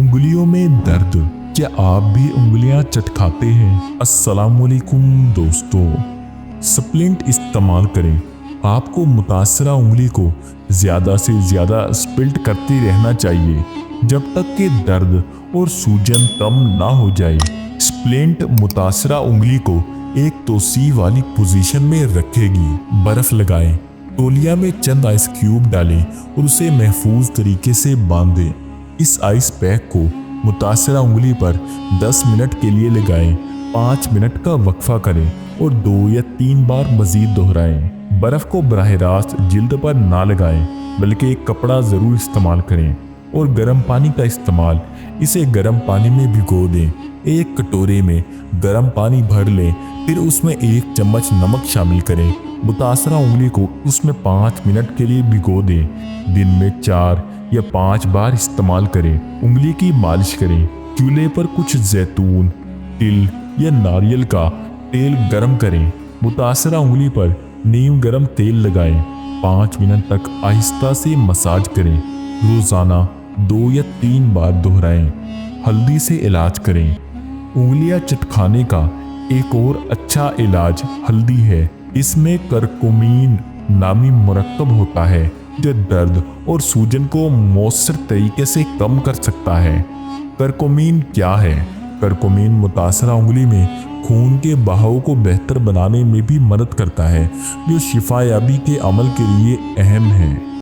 انگلیوں میں درد، کیا آپ بھی انگلیاں چٹکاتے ہیں؟ السلام علیکم دوستو، سپلنٹ استعمال کریں۔ آپ کو متاثرہ انگلی کو زیادہ سے زیادہ سپلٹ کرتے رہنا چاہیے جب تک کہ درد اور سوجن کم نہ ہو جائے۔ سپلنٹ متاثرہ انگلی کو ایک توسیع والی پوزیشن میں رکھے گی۔ برف لگائیں، تولیہ میں چند آئس کیوب ڈالیں اور اسے محفوظ طریقے سے باندھیں۔ اس آئس پیک کو متاثرہ انگلی پر 10 منٹ کے لیے لگائیں۔ 5 منٹ کا وقفہ کریں اور 2 یا 3 بار مزید دہرائیں۔ برف کو براہ راست جلد پر نہ لگائیں بلکہ ایک کپڑا ضرور استعمال کریں اور گرم پانی کا استعمال۔ اسے گرم پانی میں بھگو دیں۔ ایک کٹورے میں گرم پانی بھر لیں، پھر اس میں 1 چمچ نمک شامل کریں۔ متاثرہ انگلی کو اس میں 5 منٹ کے لیے بھگو دیں۔ دن میں 4 یا 5 بار استعمال کریں۔ انگلی کی مالش کریں۔ چولہے پر کچھ زیتون تل یا ناریل کا تیل گرم کریں۔ متاثرہ انگلی پر نیم گرم تیل لگائیں۔ 5 منٹ تک آہستہ سے مساج کریں۔ روزانہ 2 یا 3 بار دہرائیں۔ ہلدی سے علاج کریں۔ انگلیاں چٹکانے کا ایک اور اچھا علاج ہلدی ہے۔ اس میں کرکمین نامی مرکب ہوتا ہے جو درد اور سوجن کو مؤثر طریقے سے کم کر سکتا ہے۔ کرکمین کیا ہے؟ کرکمین متاثرہ انگلی میں خون کے بہاؤ کو بہتر بنانے میں بھی مدد کرتا ہے، جو شفا یابی کے عمل کے لیے اہم ہے۔